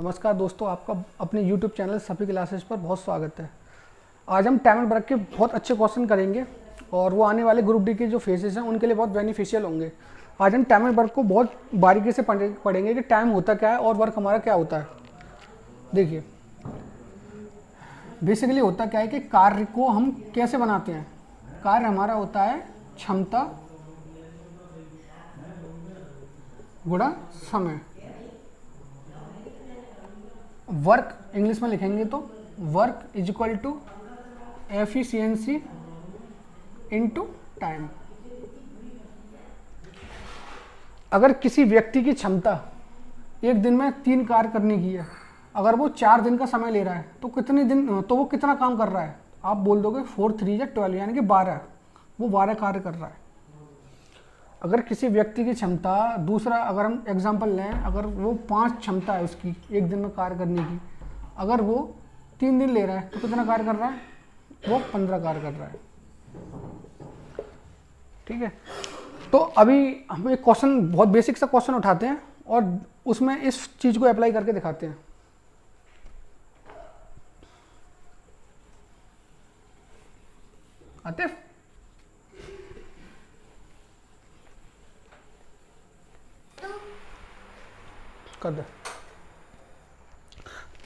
नमस्कार दोस्तों, आपका अपने YouTube चैनल सभी क्लासेस पर बहुत स्वागत है। आज हम टाइम एंड वर्क के बहुत अच्छे क्वेश्चन करेंगे और वो आने वाले ग्रुप डी के जो फेजेस हैं उनके लिए बहुत बेनिफिशियल होंगे। आज हम टाइम एंड वर्क को बहुत बारीकी से पढ़ेंगे कि टाइम होता क्या है और वर्क हमारा क्या होता है। देखिए, बेसिकली होता क्या है कि कार्य को हम कैसे बनाते हैं। कार्य हमारा होता है क्षमता गुणा समय। वर्क इंग्लिश में लिखेंगे तो work is equal to efficiency into time. अगर किसी व्यक्ति की क्षमता एक दिन में 3 कार्य करने की है, अगर वो 4 दिन का समय ले रहा है तो कितने दिन, तो वो कितना काम कर रहा है। आप बोल दोगे 4 3 या 12 यानी कि 12, वो 12 कार्य कर रहा है। अगर किसी व्यक्ति की क्षमता, दूसरा अगर हम एग्जांपल लें, अगर वो 5 क्षमता है उसकी एक दिन में कार्य करने की, अगर वो 3 दिन ले रहा है तो कितना कार्य कर रहा है, वो 15 कार्य कर रहा है। ठीक है, तो अभी हम एक क्वेश्चन, बहुत बेसिक सा क्वेश्चन उठाते हैं और उसमें इस चीज को अप्लाई करके दिखाते हैं। आतिफ, कर दे।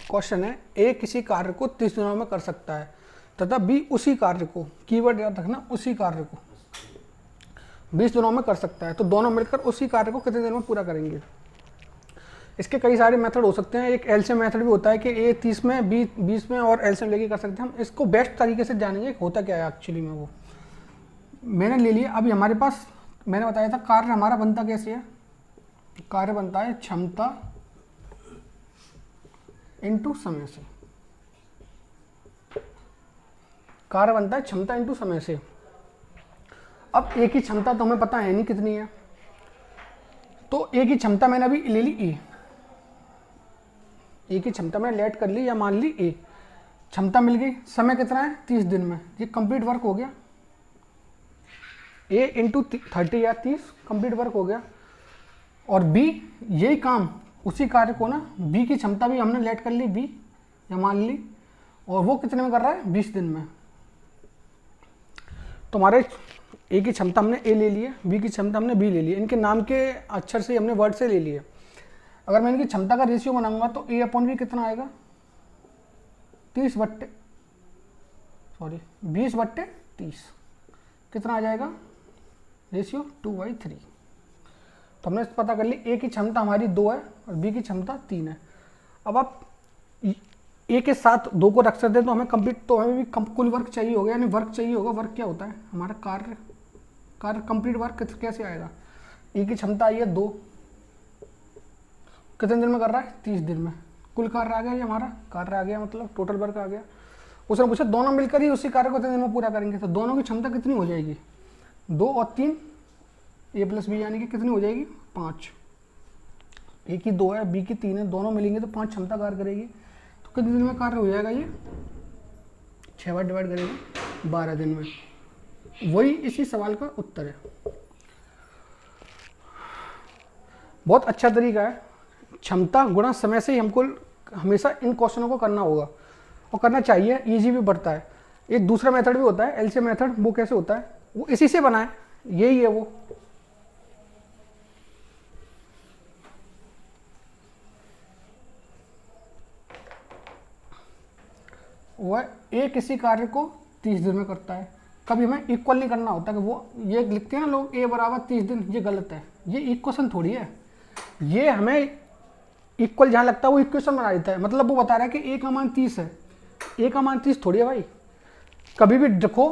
क्वेश्चन है, ए किसी कार्य को 30 दिनों में कर सकता है तथा बी उसी कार्य को, कीवर्ड याद रखना, उसी कार्य को 20 दिनों में कर सकता है, तो दोनों मिलकर उसी कार्य को कितने दिन में पूरा करेंगे। इसके कई सारे मेथड हो सकते हैं। एक एलसीएम मेथड भी होता है कि ए 30 में, बी 20 में और एलसीएम लेके कर सकते हैं। हम इसको बेस्ट तरीके से जानेंगे होता क्या है एक्चुअली में। वो मैंने ले लिया। अभी हमारे पास मैंने बताया था कार्य हमारा बनता कैसे है। कार्य बनता है क्षमता इनटू समय से। कार्य बनता है क्षमता इनटू समय से। अब ए की क्षमता तो हमें पता है नहीं कितनी है, तो ए की क्षमता मैंने अभी ले ली। ए की क्षमता मैंने लेट कर ली या मान ली ए, क्षमता मिल गई। समय कितना है 30 दिन में, ये कंप्लीट वर्क हो गया। ए इंटू 30 या 30 कंप्लीट वर्क हो गया। और बी यही काम, उसी कार्य को ना, बी की क्षमता भी हमने लेट कर ली बी या मान ली, और वो कितने में कर रहा है 20 दिन में। तो हमारे ए की क्षमता हमने ए ले ली है, बी की क्षमता हमने बी ले ली है। इनके नाम के अक्षर से हमने वर्ड से ले लिए। अगर मैं इनकी क्षमता का रेशियो बनाऊंगा तो ए अपॉन बी कितना आएगा 20/30 कितना आ जाएगा रेशियो 2/3। तो हमने पता कर ली ए की क्षमता हमारी 2 है और बी की क्षमता 3 है। अब आप ए के साथ 2 को रख सकते हैं तो हमें कंप्लीट, तो हमें भी कुल वर्क चाहिए होगा, यानी वर्क चाहिए होगा। वर्क क्या होता है हमारा, कार्य कंप्लीट वर्क कैसे आएगा। ए की क्षमता आई है 2, कितने दिन में कर रहा है 30 दिन में। कुल कार्य आ गया, ये हमारा कार्य आ गया, मतलब टोटल वर्क आ गया। उसने पूछा दोनों मिलकर ही उसी कार्य को कितने दिन में पूरा करेंगे, तो दोनों की क्षमता कितनी हो जाएगी 2 और 3 ए प्लस बी, यानी कि कितनी हो जाएगी 5। ए की 2 है, बी की 3 है, दोनों मिलेंगे तो 5 क्षमता कार्य करेगी। तो कितने दिन में कार्य हो जाएगा, ये 6 बार डिवाइड करेंगे 12 दिन में। वही इसी सवाल का उत्तर है। बहुत अच्छा तरीका है, क्षमता गुणा समय से ही हमको हमेशा इन क्वेश्चनों को करना होगा और करना चाहिए, इजी भी बढ़ता है। एक दूसरा मेथड भी होता है एलसीएम मेथड, वो कैसे होता है, वो इसी से बना है, यही है वो ए किसी कार्य को 30 दिन में करता है। कभी हमें इक्वल नहीं करना होता कि वो ये लिखते हैं ना लोग ए बराबर 30 दिन, ये गलत है। ये इक्वेशन थोड़ी है, ये हमें इक्वल जहाँ लगता है वो इक्वेशन बना देता है। मतलब वो बता रहा है कि ए का मान 30 है, ए का मान 30 थोड़ी है भाई। कभी भी लिखो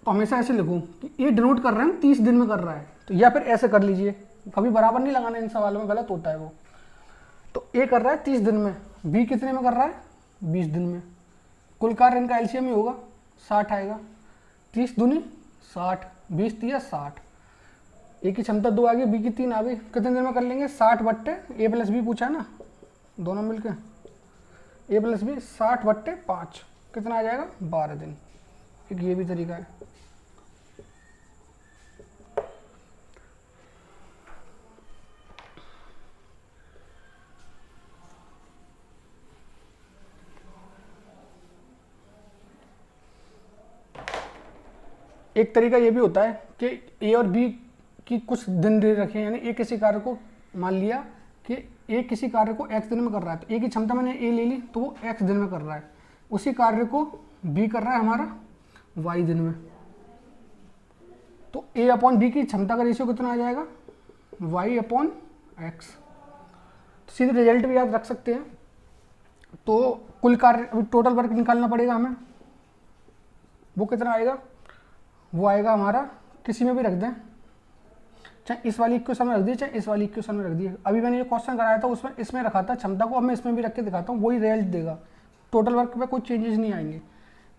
तो हमेशा ऐसे लिखूँ कि ए डिनोट कर रहे हैं 30 दिन में कर रहा है, तो या फिर ऐसे कर लीजिए। कभी बराबर नहीं लगाना इन सवालों में, गलत होता है वो। तो ए कर रहा है 30 दिन में, बी कितने में कर रहा है 20 दिन में। कुल कार्य इनका एलसीएम ही होगा 60 आएगा। 30 दूनी 60, 20 दिया 60। ए की क्षमता 2 आ गई, बी की 3 आ गई, कितने दिन में कर लेंगे 60/, ए प्लस बी पूछा ना, दोनों मिलकर ए प्लस बी 60/5 कितना आ जाएगा 12 दिन। एक ये भी तरीका है। एक तरीका ये भी होता है कि ए और बी की कुछ दिन दे रखे हैं, यानी ए किसी कार्य को मान लिया कि ए किसी कार्य को x दिन में कर रहा है, तो ए की क्षमता मैंने ए ले ली तो वो x दिन में कर रहा है, उसी कार्य को बी कर रहा है हमारा y दिन में, तो a अपॉन बी की क्षमता का रेशियो कितना आ जाएगा y अपॉन एक्स। तो सीधे रिजल्ट भी याद रख सकते हैं। तो कुल कार्य अभी टोटल वर्क निकालना पड़ेगा हमें, वो कितना आएगा, वो आएगा हमारा, किसी में भी रख दें, चाहे इस वाली इक्वेशन में रख दिए चाहे इस वाली इक्वेशन में रख दिए। अभी मैंने जो क्वेश्चन कराया था उसमें इसमें रखा था क्षमता को, अब मैं इसमें भी रख के दिखाता हूँ, वही रिजल्ट देगा, टोटल वर्क में कोई चेंजेस नहीं आएंगे।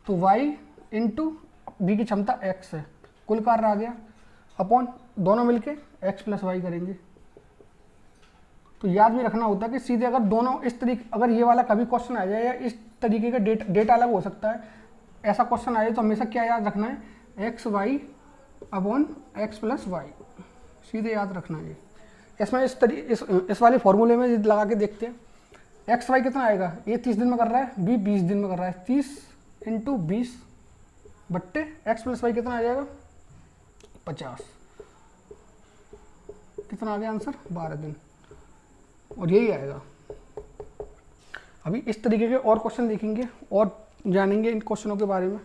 तो y इंटू बी की क्षमता x है, कुल कार्य आ गया, अपॉन दोनों मिलके x प्लस वाई करेंगे। तो याद भी रखना होता है कि सीधे अगर दोनों इस तरीके, अगर ये वाला कभी क्वेश्चन आ जाए या इस तरीके का डेटा अलग हो सकता है, ऐसा क्वेश्चन आ जाए तो हमेशा क्या याद रखना है, X Y upon X plus Y, सीधे याद रखना है। इसमें इस वाले फॉर्मूले में लगा के देखते हैं, एक्स वाई कितना आएगा, ए 30 दिन में कर रहा है, बी 20 दिन में कर रहा है, 30 इंटू 20 बट्टे एक्स प्लस वाई कितना आ जाएगा 50, कितना आ गया आंसर 12 दिन, और यही आएगा। अभी इस तरीके के और क्वेश्चन देखेंगे और जानेंगे इन क्वेश्चनों के बारे में।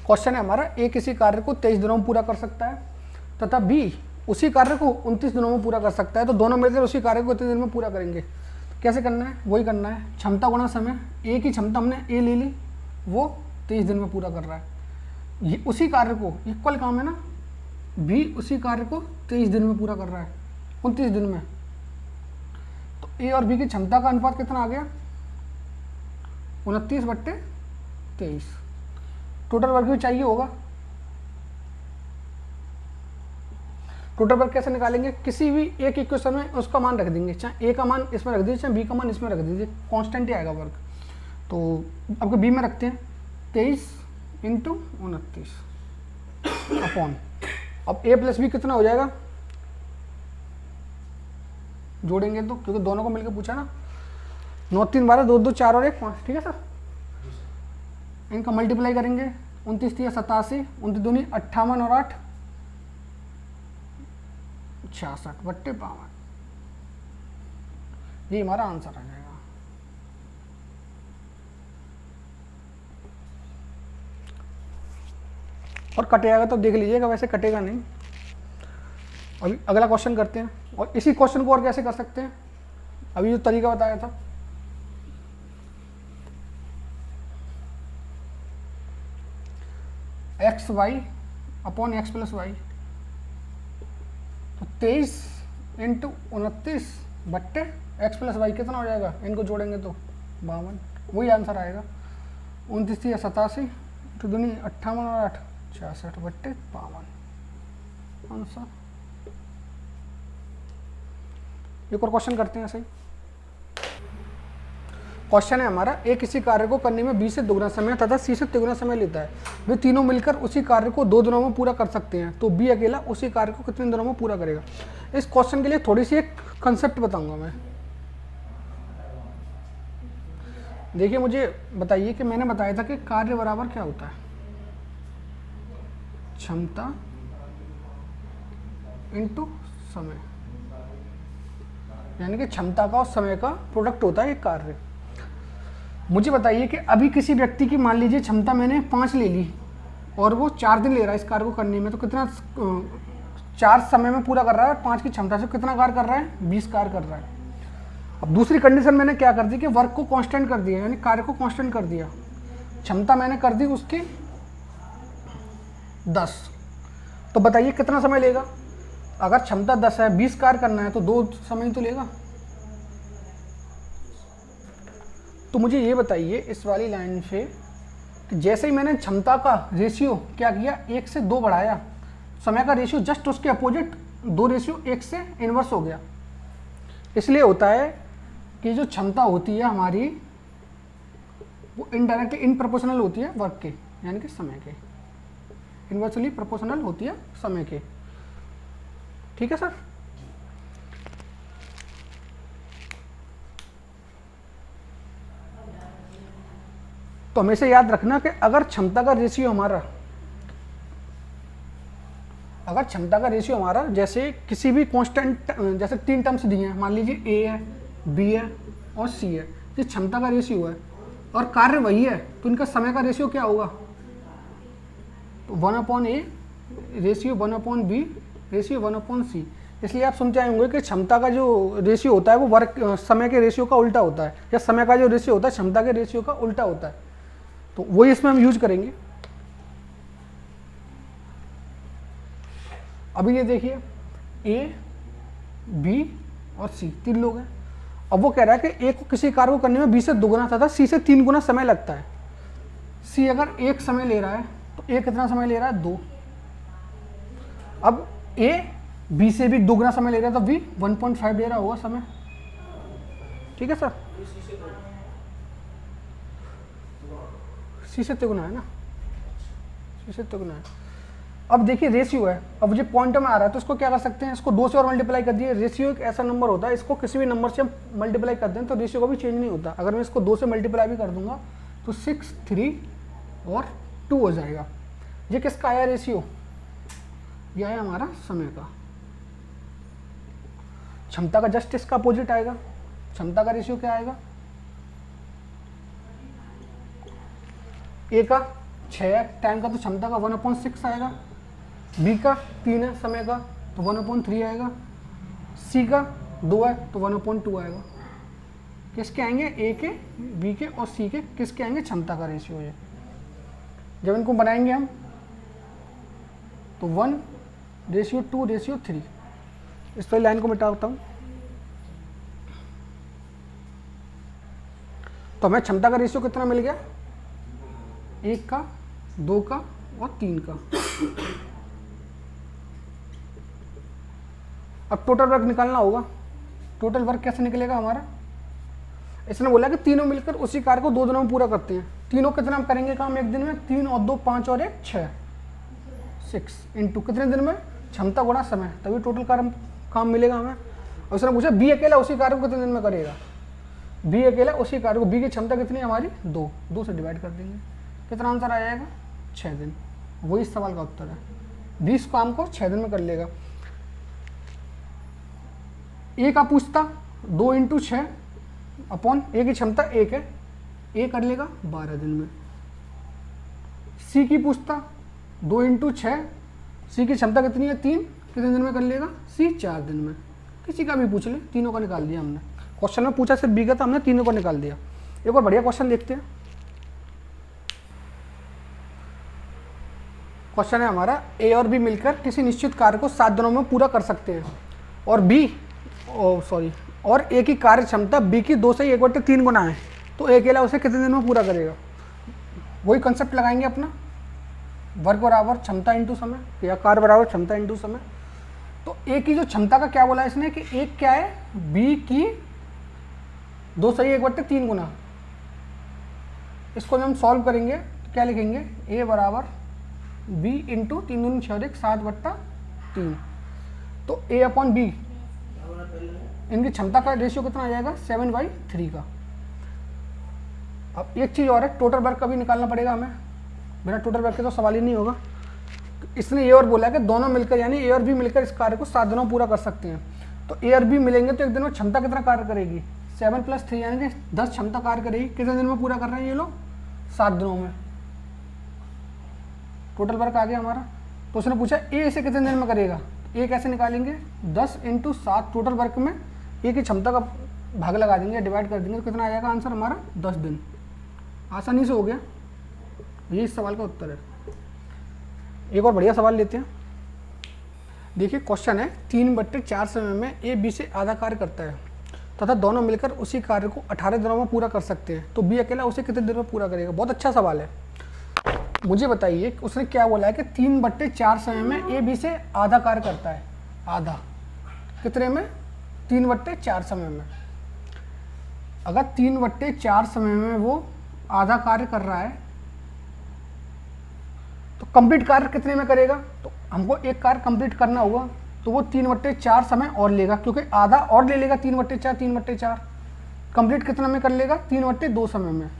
क्वेश्चन है हमारा, ए किसी कार्य को 23 दिनों में पूरा कर सकता है तथा बी उसी कार्य को 29 दिनों में पूरा कर सकता है, तो दोनों मिलकर उसी कार्य को कितने दिन में पूरा करेंगे। कैसे करना है, वही करना है, क्षमता गुणा समय, ए की क्षमता हमने ए ले ली, वो 23 दिन में पूरा कर रहा है, ये उसी कार्य को, इक्वल काम है ना, बी उसी कार्य को 23 दिन में पूरा कर रहा है, 29 दिन में, तो ए और बी की क्षमता का अनुपात कितना आ गया 29 बट्टे 23। टोटल वर्क भी चाहिए होगा, टोटल वर्क कैसे निकालेंगे, किसी भी एक इक्वेशन में उसका मान रख देंगे, चाहे ए का मान इसमें रख दीजिए चाहे बी का मान इसमें रख दीजिए, कांस्टेंट ही आएगा वर्क। तो आपको बी में रखते हैं 23 इंटू 29 अपॉन, अब ए प्लस बी कितना हो जाएगा, जोड़ेंगे तो, क्योंकि दोनों को मिलकर पूछा ना, 9 3 12 2 2 4 और 1 5, ठीक है सर। इनका मल्टीप्लाई करेंगे, 29 3 87, 29 दूनी 58 और 8 66 बट्टे 52, ये हमारा आंसर आ जाएगा। और कटेगा तो देख लीजिएगा, वैसे कटेगा नहीं। अभी अगला क्वेश्चन करते हैं, और इसी क्वेश्चन को और कैसे कर सकते हैं, अभी जो तरीका बताया था, X Y upon X plus Y, तो 23 इंटू 29 बट्टे एक्स प्लस वाई कितना हो जाएगा, इनको जोड़ेंगे तो 52, वही आंसर आएगा। 29 थी 87, तो दूनी 58 और 8 66 बट्टे 52 आंसर। एक और क्वेश्चन करते हैं ऐसे ही। क्वेश्चन है हमारा, ए किसी कार्य को करने में बी से दोगुना समय तथा सी से तिगुना समय लेता है, वे तीनों मिलकर उसी कार्य को 2 दिनों में पूरा कर सकते हैं, तो बी अकेला उसी कार्य को कितने दिनों में पूरा करेगा। इस क्वेश्चन के लिए थोड़ी सी एक कंसेप्ट बताऊंगा मैं। देखिए मुझे बताइए कि मैंने बताया था कि कार्य बराबर क्या होता है, क्षमता इंटू समय, यानी कि क्षमता का और समय का प्रोडक्ट होता है एक कार्य। मुझे बताइए कि अभी किसी व्यक्ति की मान लीजिए क्षमता मैंने 5 ले ली और वो 4 दिन ले रहा है इस कार्य को करने में, तो कितना 4 समय में पूरा कर रहा है, 5 की क्षमता से कितना कार्य कर रहा है 20 कार्य कर रहा है। अब दूसरी कंडीशन मैंने क्या कर दी कि वर्क को कांस्टेंट कर दिया, यानी कार्य को कांस्टेंट कर दिया, क्षमता मैंने कर दी उसकी 10, तो बताइए कितना समय लेगा। अगर क्षमता 10 है, 20 कार्य करना है, तो 2 समय तो लेगा। तो मुझे ये बताइए इस वाली लाइन से कि जैसे ही मैंने क्षमता का रेशियो क्या किया 1 से 2 बढ़ाया, समय का रेशियो जस्ट उसके अपोजिट 2 रेशियो 1 से इन्वर्स हो गया। इसलिए होता है कि जो क्षमता होती है हमारी वो इनडायरेक्टली इन प्रोपोर्शनल होती है वर्क के, यानी कि समय के, इन्वर्सली प्रोपोर्शनल होती है समय के। ठीक है सर। तो हमेशा याद रखना कि अगर क्षमता का रेशियो हमारा जैसे किसी भी कांस्टेंट, जैसे 3 टर्म्स दिए हैं, मान लीजिए ए है, बी है और सी है, ये क्षमता का रेशियो है और कार्य वही है, तो इनका समय का रेशियो क्या होगा? तो 1/a ratio 1/b ratio 1/c। इसलिए आप सुनते आएंगे कि क्षमता का जो रेशियो होता है वो वर्क समय के रेशियो का उल्टा होता है, या समय का जो रेशियो होता है क्षमता के रेशियो का उल्टा होता है। तो वही इसमें हम यूज करेंगे। अभी ये देखिए ए, बी और सी 3 लोग हैं। अब वो कह रहा है कि ए को किसी कार्य को करने में बी से 2 गुना तथा सी से 3 गुना समय लगता है। सी अगर 1 समय ले रहा है तो ए कितना समय ले रहा है? 2। अब ए बी से भी 2 गुना समय ले रहा है तो बी 1.5 ले रहा होगा समय। ठीक है सर, सी से 3 गुना है ना, सी से 3 गुना है। अब देखिए रेशियो है, अब ये पॉइंट में आ रहा है तो इसको क्या कर सकते हैं, इसको 2 से और मल्टीप्लाई कर दिए। रेशियो एक ऐसा नंबर होता है, इसको किसी भी नंबर से हम मल्टीप्लाई कर दें तो रेशियो का भी चेंज नहीं होता। अगर मैं इसको 2 से मल्टीप्लाई भी कर दूंगा तो 6, 3 और 2 हो जाएगा। ये किसका आया रेशियो? यह है हमारा समय का। क्षमता का जस्ट इसका अपोजिट आएगा। क्षमता का रेशियो क्या आएगा? ए का 6 है टाइम का, तो क्षमता का 1/6 आएगा। बी का 3 है समय का, तो 1/3 आएगा। सी का 2 है तो 1/2 आएगा। किसके आएंगे? ए के, बी के और सी के किसके आएंगे? क्षमता का रेशियो है। जब इनको बनाएंगे हम तो 1:2:3। इस तरह लाइन को मिटाता हूँ तो हमें क्षमता का रेशियो कितना मिल गया? 1 का, 2 का और 3 का। अब टोटल वर्क निकालना होगा। टोटल वर्क कैसे निकलेगा हमारा? इसने बोला कि तीनों मिलकर उसी कार्य को 2 दिनों में पूरा करते हैं। तीनों कितना हम करेंगे काम एक दिन में? 3 और 2 5 और 1 6 इंटू कितने दिन में? क्षमता गुणा समय, तभी टोटल काम मिलेगा हमें। और उसने पूछा बी अकेला उसी कार्य को कितने दिन में करेगा? बी अकेला उसी कार्य को, बी की क्षमता कितनी है हमारी? 2 से डिवाइड कर देंगे, कितना आंसर आ जाएगा? 6 दिन। वही इस सवाल का उत्तर है। 20 काम को 6 दिन में कर लेगा। ए का पूछता 2 × 6 अपॉन ए की क्षमता 1 है, ए कर लेगा 12 दिन में। सी की पूछता 2 × 6, सी की क्षमता कितनी है? 3, कितने दिन में कर लेगा? सी 4 दिन में। किसी का भी पूछ ले, तीनों का निकाल दिया हमने। क्वेश्चन में पूछा सिर्फ बी का, तो हमने तीनों का निकाल दिया। एक और बढ़िया क्वेश्चन देखते हैं। क्वेश्चन है हमारा, ए और बी मिलकर किसी निश्चित कार्य को 7 दिनों में पूरा कर सकते हैं और ए की कार्य क्षमता बी की 2 से 1/3 गुना है, तो ए अकेला उसे कितने दिन में पूरा करेगा? वही कंसेप्ट लगाएंगे अपना, वर्क बराबर क्षमता इंटू समय या कार्य बराबर क्षमता इंटू समय। तो ए की जो क्षमता का क्या बोला इसने कि एक क्या है? बी की 2 से 1/3 गुना। इसको जब हम सॉल्व करेंगे तो क्या लिखेंगे? ए बराबर बी इंटू 3 दूनी 6 और 1 7/3। तो ए अपॉन बी, इनकी क्षमता का रेशियो कितना आ जाएगा? 7/3 का। अब एक चीज़ और है, टोटल वर्क का भी निकालना पड़ेगा हमें। बिना टोटल वर्क के तो सवाल ही नहीं होगा। इसने ये और बोला है कि दोनों मिलकर यानी ए और बी मिलकर इस कार्य को 7 दिनों में पूरा कर सकते हैं। तो ए और बी मिलेंगे तो एक दिन में क्षमता कितना कार्य करेगी? 7 + 3 यानी कि 10 क्षमता कार्य करेगी। कितने दिन में पूरा कर रहे हैं ये लोग? 7 दिनों में। टोटल वर्क आ गया हमारा। तो उसने पूछा ए इसे कितने दिन में करेगा? ए कैसे निकालेंगे? 10 × 7 टोटल वर्क में ए की क्षमता का भाग लगा देंगे, डिवाइड कर देंगे, तो कितना आ जाएगा आंसर हमारा? 10 दिन। आसानी से हो गया। ये इस सवाल का उत्तर है। एक और बढ़िया सवाल लेते हैं। देखिए क्वेश्चन है, 3/4 समय में ए बी से आधा कार्य करता है तथा दोनों मिलकर उसी कार्य को 18 दिनों में पूरा कर सकते हैं, तो बी अकेला उसे कितने दिनों में पूरा करेगा? बहुत अच्छा सवाल है। मुझे बताइए उसने क्या बोला है कि 3/4 समय में ए बी से आधा कार्य करता है। आधा कितने में? 3/4 समय में। अगर 3/4 समय में वो आधा कार्य कर रहा है तो कंप्लीट कार्य कितने में करेगा? तो हमको एक कार्य कंप्लीट करना होगा, तो वो 3/4 समय और लेगा, क्योंकि आधा और ले लेगा। 3/4 कंप्लीट कितना में कर लेगा? 3/2 समय में।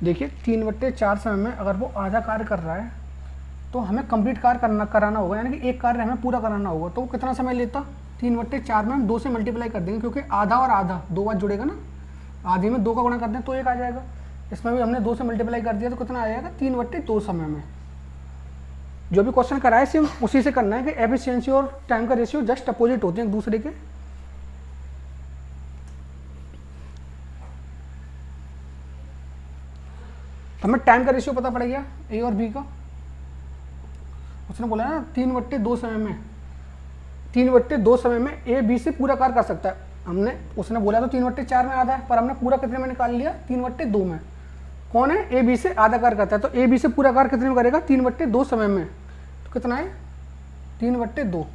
देखिए 3/4 समय में अगर वो आधा कार्य कर रहा है तो हमें कंप्लीट कार्य कराना होगा, यानी कि एक कार्य हमें पूरा कराना होगा। तो वो कितना समय लेता, 3/4 में हम 2 से मल्टीप्लाई कर देंगे, क्योंकि आधा और आधा 2 बार जुड़ेगा ना, आधे में 2 का गुणा कर दें तो 1 आ जाएगा। इसमें भी हमने 2 से मल्टीप्लाई कर दिया तो कितना आ जाएगा, 3/2 समय में। जो भी क्वेश्चन कराए सेम उसी से करना है कि एफिशिएंसी और टाइम का रेशियो जस्ट अपोजिट होते हैं एक दूसरे के। हमें टाइम का रेशियो पता पड़ गया ए और बी का। उसने बोला ना 3/2 समय में, 3/2 समय में ए बी से पूरा कार्य कर सकता है। हमने उसने बोला तो 3/4 में आधा है, पर हमने पूरा कितने में निकाल लिया, 3/2 में। कौन है, ए बी से आधा कार्य करता है, तो ए बी से पूरा कार्य कितने में करेगा, 3/2 समय में। तो कितना है, 3/2।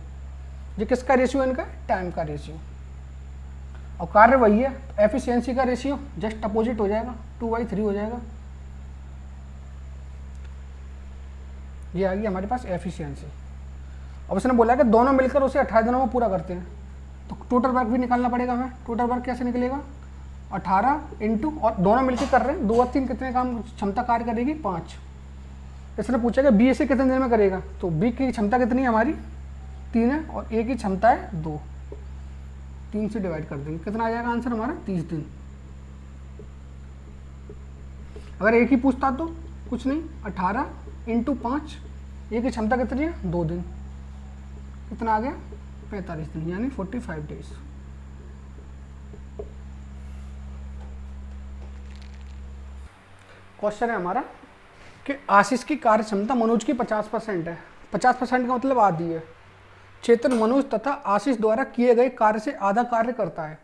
ये किसका रेशियो है, इनका टाइम का रेशियो। और कार्य वही है, तो एफिशिएंसी का रेशियो जस्ट अपोजिट हो जाएगा, 2/3 हो जाएगा। ये आ गई हमारे पास एफिशिएंसी। अब उसने बोला कि दोनों मिलकर उसे 18 दिनों में पूरा करते हैं, तो टोटल वर्क भी निकालना पड़ेगा हमें। टोटल वर्क कैसे निकलेगा, 18 इंटू, और दोनों मिलकर कर रहे हैं, 2 और 3 कितने काम क्षमता कार्य करेगी, 5। इसने पूछा कि बी इसे कितने दिन में करेगा, तो बी की क्षमता कितनी है हमारी, 3 है, और ए की क्षमता है 2। 3 से डिवाइड कर देंगे, कितना आ जाएगा आंसर हमारा, 30 दिन। अगर एक ही पूछता तो कुछ नहीं, 18 इंटू 5, ए की क्षमता कितनी है, 2 दिन, कितना आ गया, 45 दिन, यानी 45 डेज। क्वेश्चन है हमारा कि आशीष की कार्य क्षमता मनोज की 50% है। 50% का मतलब आधी है। चेतन मनोज तथा आशीष द्वारा किए गए कार्य से आधा कार्य करता है।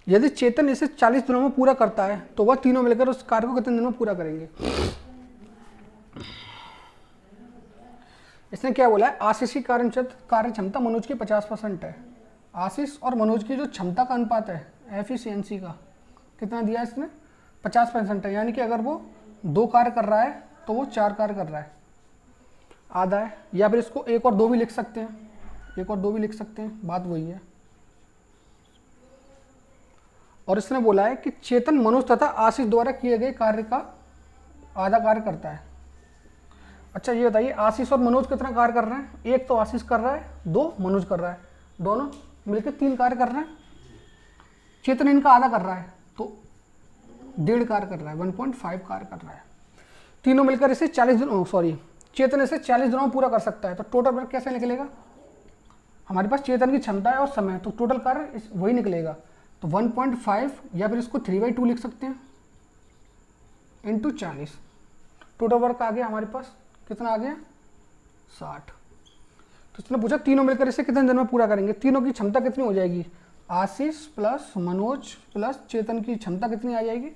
यदि चेतन इसे 40 दिनों में पूरा करता है तो वह तीनों मिलकर उस कार्य को कितने दिनों में पूरा करेंगे। इसने क्या बोला है, आशीष की कार्य क्षमता मनोज की 50% है। आशीष और मनोज की जो क्षमता का अनुपात है, एफिशिएंसी का, कितना दिया इसने, 50% है। यानी कि अगर वो 2 कार्य कर रहा है तो वो 4 कार्य कर रहा है, आधा है। या फिर इसको 1 और 2 भी लिख सकते हैं, 1 और 2 भी लिख सकते हैं, बात वही है। और इसने बोला है कि चेतन मनोज तथा आशीष द्वारा किए गए कार्य का आधा कार्य करता है। अच्छा ये बताइए, आशीष और मनोज कितना कार्य कर रहे हैं, 1 तो आशीष कर रहा है, 2 मनोज कर रहा है, दोनों मिलकर 3 कार्य कर रहे हैं। चेतन इनका आधा कर रहा है तो 1.5 कार्य कर रहा है, 1.5 कार्य कर रहा है। तीनों मिलकर इसे 40 दिनों, चेतन इसे 40 दिनों में पूरा कर सकता है। तो टोटल वर्क कैसे निकलेगा, हमारे पास चेतन की क्षमता है और समय, तो टोटल कार्य वही निकलेगा। तो 1.5 या फिर इसको 3/2 लिख सकते हैं, इंटू 40। टोटल वर्क आ गया हमारे पास, कितना आ गया, 60। तो इसने पूछा तीनों मिलकर इसे कितने दिन में पूरा करेंगे। तीनों की क्षमता कितनी हो जाएगी, आशीष प्लस मनोज प्लस चेतन की क्षमता कितनी आ जाएगी,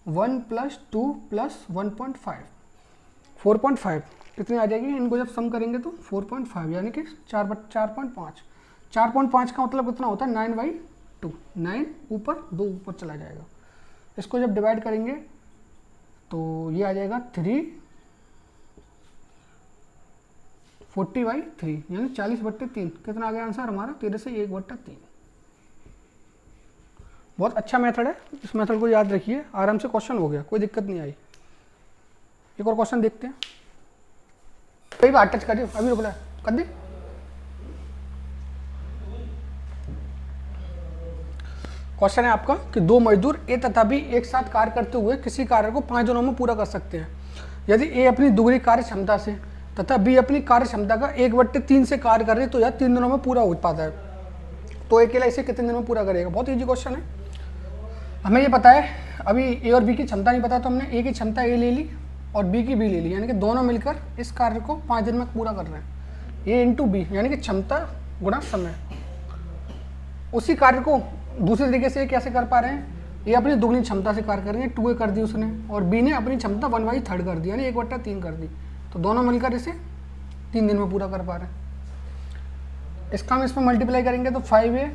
1 + 2 + 1.5, 4.5 कितनी आ जाएगी। इनको जब सम करेंगे तो 4.5 यानी कि 4.5। 4.5 का मतलब कितना होता है, 9/2। 9 ऊपर 2 ऊपर चला जाएगा। इसको जब डिवाइड करेंगे तो ये आ जाएगा 3, 40/3 यानी 40/3। कितना आ गया आंसर हमारा, 13 से 1/3। बहुत अच्छा मेथड है, इस मेथड को याद रखिए, आराम से क्वेश्चन हो गया, कोई दिक्कत नहीं आई। एक और क्वेश्चन देखते हैं। कई बार टच करिए, अभी रुक रहा है, कर दी। क्वेश्चन है आपका कि 2 मजदूर ए तथा बी एक साथ कार्य करते हुए किसी कार्य को 5 दिनों में पूरा कर सकते हैं। यदि ए अपनी दुगनी कार्य क्षमता से तथा बी अपनी कार्य क्षमता का 1/3 से कार्य करे तो यह 3 दिनों में पूरा हो पाता है। तो अकेला इसे कितने दिनों में पूरा करेगा। बहुत ईजी क्वेश्चन है। हमें ये पता है, अभी ए और बी की क्षमता नहीं पता, तो हमने ए की क्षमता ए ले ली और बी की बी ले ली, यानी कि दोनों मिलकर इस कार्य को 5 दिन में पूरा कर रहे हैं। ए इंटू बी यानी कि क्षमता गुणा समय। उसी कार्य को दूसरे तरीके से कैसे कर पा रहे हैं, ए अपनी दुगनी क्षमता से कार्य करेंगे, 2a कर दी उसने, और बी ने अपनी क्षमता 1/3 कर दी, यानी 1/3 कर दी। तो दोनों मिलकर इसे 3 दिन में पूरा कर पा रहे हैं। इसका हम इसमें मल्टीप्लाई करेंगे तो 5a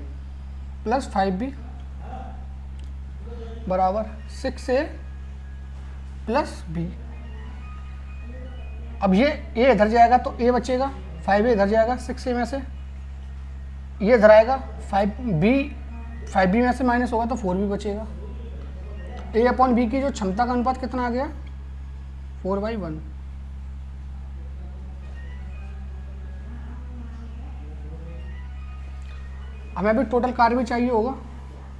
+ 5b बराबर 6a + b। अब ये a इधर जाएगा तो a बचेगा, 5a इधर जाएगा 6a में से, ये इधर आएगा 5b में से माइनस होगा तो 4b बचेगा। a/b की जो क्षमता का अनुपात कितना आ गया, 4/1। हमें अभी टोटल कार्य भी चाहिए होगा।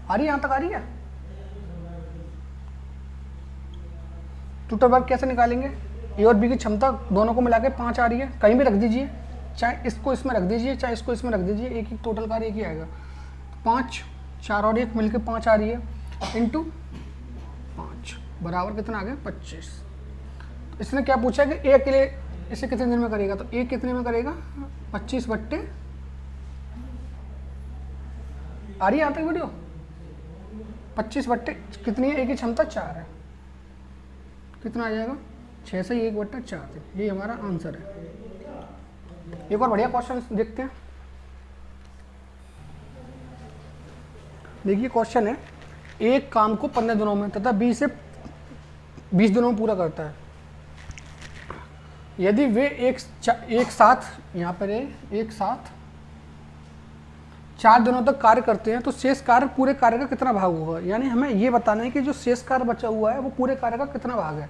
आ रही है, यहाँ तक आ रही है? टोटल वर्क कैसे निकालेंगे? ए और बी की क्षमता दोनों को मिला के 5 आ रही है, कहीं भी रख दीजिए, चाहे इसको इसमें रख दीजिए चाहे इसको इसमें रख दीजिए, एक ही टोटल कार्य एक ही आएगा। 5, 4 और 1 मिलके 5 आ रही है, इंटू 5 बराबर कितना आ गया? 25। तो इसने क्या पूछा कि ए के लिए इसे कितने दिन में करेगा, तो ए कितने में करेगा? 25 बट्टे, आ रही है यहाँ तक वीडियो? 25 बट्टे कितनी है? ए की क्षमता 4 है, कितना आ जाएगा? 6 से 1 बट्टा 4 दिन। ये हमारा आंसर है। एक और बढ़िया क्वेश्चन देखते हैं। देखिए क्वेश्चन है, एक काम को 15 दिनों में तथा 20 से 20 दिनों में पूरा करता है। यदि वे एक साथ यहाँ पर एक साथ 4 दिनों तक कार्य करते हैं तो शेष कार्य पूरे कार्य का कितना भाग होगा। यानी हमें ये बताना है कि जो शेष कार्य बचा हुआ है वो पूरे कार्य का कितना भाग है।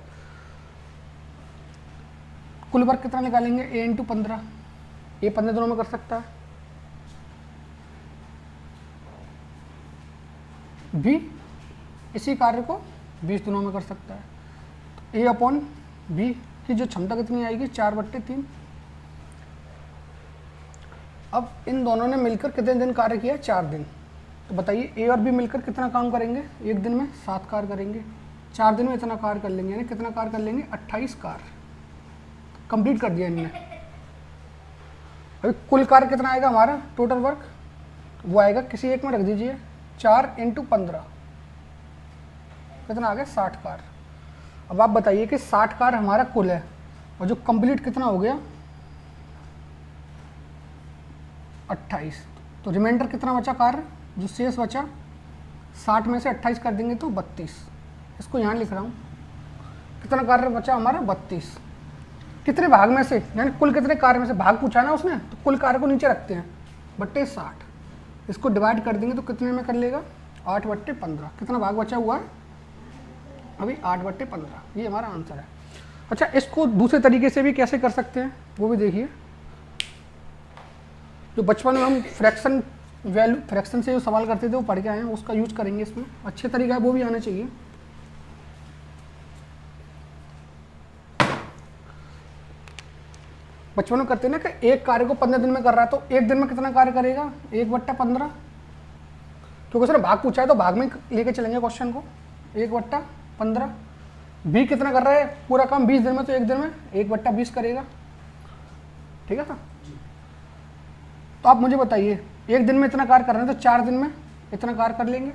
कुल वर्क कितना निकालेंगे? ए इंटू 15। ये 15 दिनों में कर सकता है, बी इसी कार्य को 20 दिनों में कर सकता है। ए अपॉन बी की जो क्षमता कितनी आएगी? 4/3। अब इन दोनों ने मिलकर कितने दिन कार्य किया? 4 दिन। तो बताइए ए और बी मिलकर कितना काम करेंगे? एक दिन में 7 कार्य करेंगे, 4 दिन में इतना कार्य कर लेंगे, यानी कितना कार्य कर लेंगे? 28 कार्य कंप्लीट कर दिया इनने। अभी कुल कार्य कितना आएगा हमारा? टोटल वर्क वो आएगा, किसी एक में रख दीजिए, 4 × 15 कितना आ गया? 60 कार्य। अब आप बताइए कि 60 कार्य हमारा कुल है और जो कंप्लीट कितना हो गया? 28। तो रिमाइंडर कितना बचा कार्य? जो शेष बचा 60 में से 28 कर देंगे तो 32। इसको यहाँ लिख रहा हूँ, कितना कार्य बचा हमारा? 32। कितने भाग में से, यानी कुल कितने कार्य में से भाग पूछा ना उसने, तो कुल कार्य को नीचे रखते हैं, बट्टे 60। इसको डिवाइड कर देंगे तो कितने में कर लेगा? 8/15। कितना भाग बचा हुआ है अभी? 8/15। ये हमारा आंसर है। अच्छा, इसको दूसरे तरीके से भी कैसे कर सकते हैं वो भी देखिए। जो बचपन में हम फ्रैक्शन से जो सवाल करते थे वो पढ़ के आए हैं, उसका यूज करेंगे इसमें। अच्छे तरीका है, वो भी आना चाहिए। बचपन में करते हैं ना कि एक कार्य को 15 दिन में कर रहा है, तो एक दिन में कितना कार्य करेगा? 1/15। क्योंकि उसने भाग पूछा है तो भाग में लेके चलेंगे क्वेश्चन को। 1/15। बी कितना कर रहा है पूरा काम? 20 दिन में, तो एक दिन में 1/20 करेगा। ठीक है ना? तो आप मुझे बताइए, एक दिन में इतना कार्य कर रहे हैं तो 4 दिन में इतना कार्य कर लेंगे।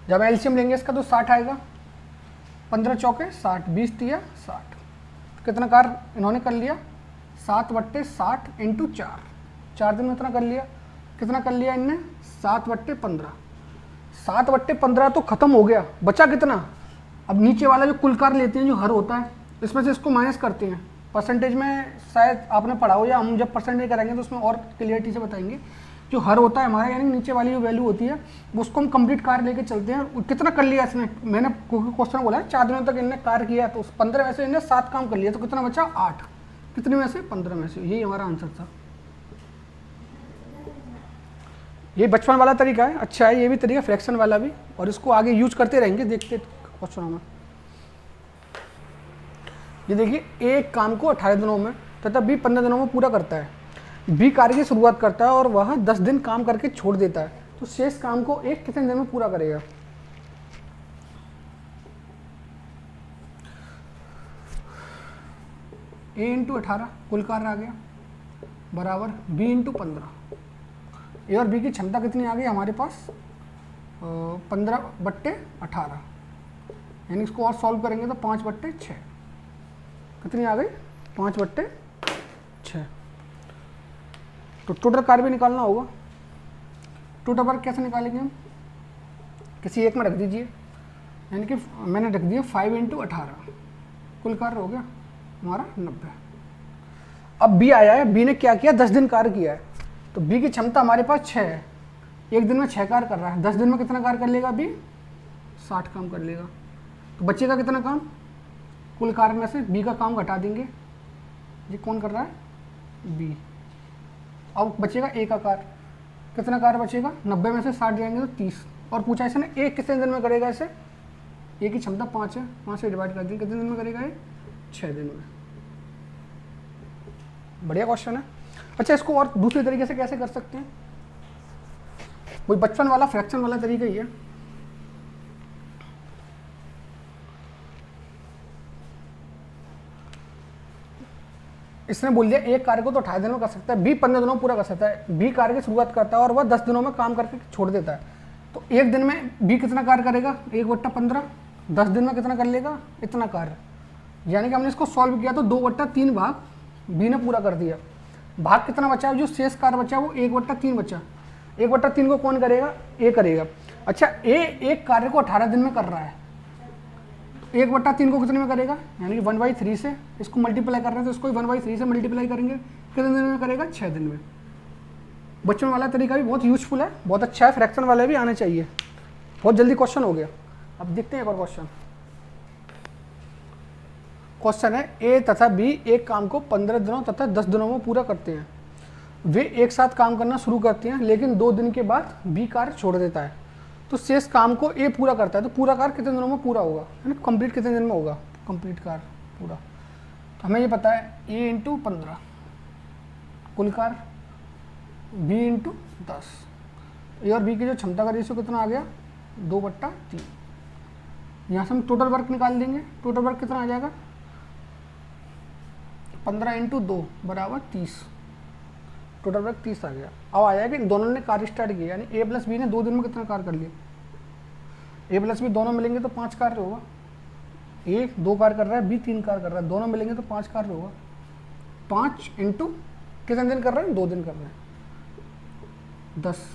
जब एलसीएम लेंगे इसका तो 60 आएगा। 15 चौके 60, 20 तिया 60। कितना कार्य इन्होंने कर लिया? 7/60 × 4। 4 दिन में इतना कर लिया। कितना कर लिया इनने? 7/15। 7/15 तो खत्म हो गया, बचा कितना? अब नीचे वाला जो कुल कार्य लेते हैं, जो हर होता है, इसमें से इसको माइनस करते हैं। परसेंटेज में शायद आपने पढ़ा हो, या हम जब परसेंटेज करेंगे तो उसमें और क्लियरिटी से बताएंगे। जो हर होता है हमारा, यानी नीचे वाली जो वैल्यू होती है, उसको हम कंप्लीट कार्य लेके चलते हैं। कितना कर लिया इसने? मैंने क्वेश्चन बोला है 4 दिनों तक इन्हें कार्य किया, तो 15 में से इन्हें 7 काम कर लिया, तो कितना बचा? 8। कितने में से? 15 में से। यही हमारा आंसर था। ये बचपन वाला तरीका है, अच्छा है ये भी तरीका, फ्रैक्शन वाला भी, और इसको आगे यूज करते रहेंगे देखते क्वेश्चनों में। ये देखिए, एक काम को 18 दिनों में तथा बी 15 दिनों में पूरा करता है। बी कार्य की शुरुआत करता है और वह 10 दिन काम करके छोड़ देता है, तो शेष काम को एक कितने दिन में पूरा करेगा? ए × 18 कुल कार्य आ गया, बराबर बी × 15। ए और बी की क्षमता कितनी आ गई हमारे पास? 15/18। यानी इसको और सॉल्व करेंगे तो 5/6 कितनी आ गई? 5/6। तो टोटल कार्य भी निकालना होगा। टोटल वर्क कैसे निकालेंगे हम? किसी एक में रख दीजिए, यानी कि मैंने रख दिया 5 × 18। कुल कार्य हो गया हमारा 90। अब बी आया है, बी ने क्या किया? 10 दिन कार्य किया है, तो बी की क्षमता हमारे पास 6 है। एक दिन में 6 कार्य कर रहा है, 10 दिन में कितना कार्य कर लेगा? बी 60 काम कर लेगा। तो बचेगा कितना काम? कुल कार्य में से बी का काम घटा देंगे, ये कौन कर रहा है, बी। अब बचेगा ए का कार्य, कितना कार्य बचेगा, 90 में से 60 जाएंगे तो 30। और पूछा इसने ए कितने दिन में करेगा, इसे ए की क्षमता 5 है, 5 से डिवाइड कर देंगे, कितने दिन में करेगा ये, 6 दिन में। बढ़िया क्वेश्चन है। अच्छा, इसको और दूसरे तरीके से कैसे कर सकते हैं, वही बचपन वाला फ्रैक्शन वाला तरीका ही है। इसने बोल दिया एक कार्य को तो 28 दिनों में कर सकता है, बी 15 दिनों में पूरा कर सकता है। बी कार्य की शुरुआत करता है और वह 10 दिनों में काम करके छोड़ देता है। तो एक दिन में बी कितना कार्य करेगा, 1/15, 10 दिन में कितना कर लेगा, इतना कार्य। यानी कि हमने इसको सॉल्व किया तो 2/3 भाग बी ने पूरा कर दिया। भाग कितना बचा, जो शेष कार्य बचा वो 1/3 बचा। 1/3 को कौन करेगा, ए करेगा। अच्छा, ए एक कार्य को 18 दिन में कर रहा है, 1/3 को कितने में करेगा, यानी कि 1/3 से इसको मल्टीप्लाई कर रहे हैं तो इसको 1/3 से मल्टीप्लाई करेंगे, कितने दिन में करेगा, 6 दिन में। बच्चों वाला तरीका भी बहुत यूजफुल है, बहुत अच्छा है, फ्रैक्शन वाले भी आने चाहिए। बहुत जल्दी क्वेश्चन हो गया। अब देखते हैं एक और क्वेश्चन। क्वेश्चन है ए तथा बी एक काम को 15 दिनों तथा 10 दिनों में पूरा करते हैं। वे एक साथ काम करना शुरू करते हैं, लेकिन 2 दिन के बाद बी कार्य छोड़ देता है। तो शेष काम को ए पूरा करता है, तो पूरा कार्य कितने दिनों में पूरा होगा, है ना, कंप्लीट कितने दिन में होगा, कंप्लीट कार्य पूरा। तो हमें ये पता है ए इंटू 15 कुल कार्य, बी इंटू 10। ए और बी की जो क्षमता का रेशियो कितना आ गया, 2/3। यहाँ से हम टोटल वर्क निकाल देंगे। टोटल वर्क कितना आ जाएगा, 15 इंटू 2 बराबर 30। टोटल वर्क 30 आ गया। अब आया कि दोनों ने कार्य स्टार्ट किया, यानी ए प्लस बी ने 2 दिन में कितना कार्य कर लिया। ए प्लस बी दोनों मिलेंगे तो 5 कार्य होगा। ए 2 कार्य कर रहा है, बी 3 कार्य कर रहा है, दोनों मिलेंगे तो 5 कार्य होगा। 5 इंटू कितने दिन कर रहे हैं, 2 दिन कर रहे हैं, 10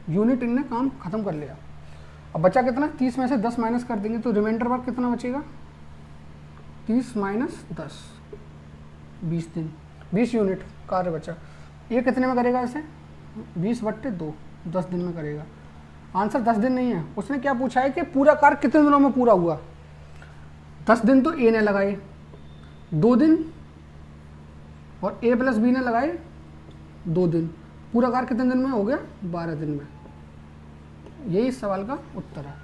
यूनिट इनने काम खत्म कर लिया। अब बचा कितना, 30 में से 10 माइनस कर देंगे तो रिमाइंडर वर्क कितना बचेगा, 30 माइनस 10, 20 दिन, 20 यूनिट कार्य बचा। ये कितने में करेगा इसे, 20/2, 10 दिन में करेगा। आंसर 10 दिन नहीं है, उसने क्या पूछा है कि पूरा कार्य कितने दिनों में पूरा हुआ। 10 दिन तो ए ने लगाए, 2 दिन, और ए प्लस बी ने लगाए 2 दिन। पूरा कार्य कितने दिन में हो गया, 12 दिन में। यही इस सवाल का उत्तर है।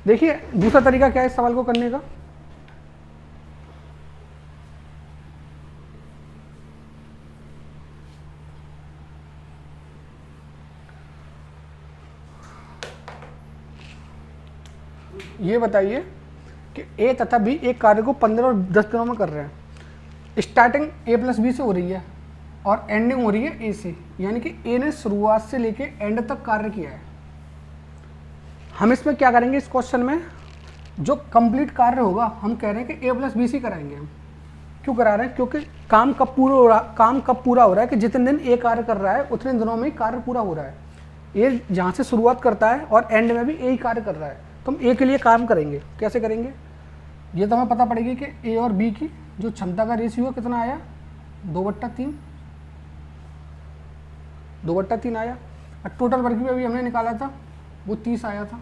देखिए दूसरा तरीका क्या है इस सवाल को करने का। ये बताइए कि ए तथा बी एक कार्य को 15 और 10 दिनों में कर रहे हैं। स्टार्टिंग ए प्लस बी से हो रही है और एंडिंग हो रही है ए से, यानी कि ए ने शुरुआत से लेके एंड तक कार्य किया है। हम इसमें क्या करेंगे, इस क्वेश्चन में जो कंप्लीट कार्य होगा हम कह रहे हैं कि ए प्लस बी से कराएंगे। हम क्यों करा रहे हैं, क्योंकि काम कब पूरा हो रहा है कि जितने दिन ए कार्य कर रहा है उतने दिनों में ही कार्य पूरा हो रहा है। ए जहाँ से शुरुआत करता है और एंड में भी ए ही कार्य कर रहा है, तो हम ए के लिए काम करेंगे। कैसे करेंगे, ये तो हमें पता पड़ेगी कि ए और बी की जो क्षमता का रेशियो कितना आया, 2/3, 2/3 आया। और टोटल वर्क भी अभी हमने निकाला था, वो 30 आया था।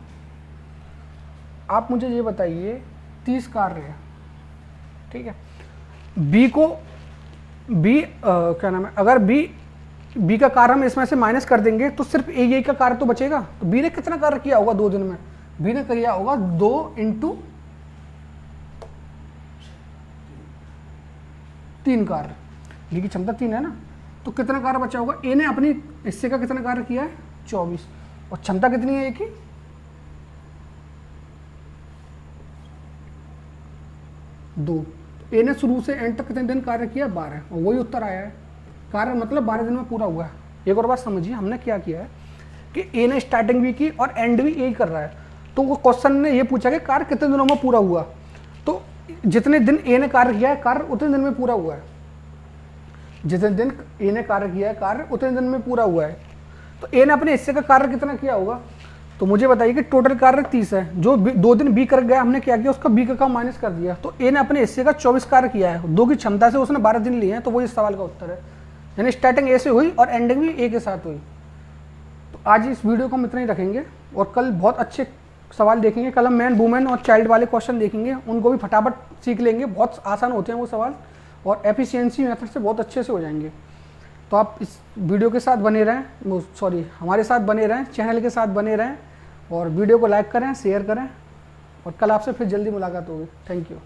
आप मुझे ये बताइए 30 कार्य है, ठीक है। बी को क्या नाम है, अगर बी का कार्य हम इसमें से माइनस कर देंगे तो सिर्फ ए का कार्य तो बचेगा। तो बी ने कितना कार्य किया होगा 2 दिन में, बी ने किया होगा 2 × 3 कार्य। बी की क्षमता 3 है ना, तो कितना कार्य बचा होगा, ए ने अपनी हिस्से का कितना कार्य किया है, 24, और क्षमता कितनी है ए की, 2। ए ने शुरू से एंड तक कितने दिन कार्य किया, 12, और वही उत्तर आया है। कार्य मतलब 12 दिन में पूरा हुआ है। एक और बात समझिए, हमने क्या किया है कि ए ने स्टार्टिंग भी की और एंड भी ए कर रहा है, तो वो क्वेश्चन ने ये पूछा कि कार्य कितने दिनों में पूरा हुआ, तो जितने दिन ए ने कार्य किया है कार्य उतने दिन में पूरा हुआ है। जितने दिन ए ने कार्य किया है कार्य उतने दिन में पूरा हुआ है। तो ए ने अपने हिस्से का कार्य कितना किया होगा, तो मुझे बताइए कि टोटल कार्य 30 है। जो 2 दिन बी कर गया, हमने क्या किया, उसका बी का काम माइनस कर दिया, तो ए ने अपने हिस्से का 24 कार्य किया है। 2 की क्षमता से उसने 12 दिन लिए हैं, तो वो इस सवाल का उत्तर है। यानी स्टार्टिंग ए से हुई और एंडिंग भी ए के साथ हुई। तो आज इस वीडियो को हम इतना ही रखेंगे और कल बहुत अच्छे सवाल देखेंगे, कल हम मैन वुमेन और चाइल्ड वाले क्वेश्चन देखेंगे, उनको भी फटाफट सीख लेंगे, बहुत आसान होते हैं वो सवाल और एफिशिएंसी मेथड से बहुत अच्छे से हो जाएंगे। तो आप इस वीडियो के साथ बने रहें, सॉरी हमारे साथ बने रहें, चैनल के साथ बने रहें और वीडियो को लाइक करें, शेयर करें और कल आपसे फिर जल्दी मुलाकात होगी। Thank you.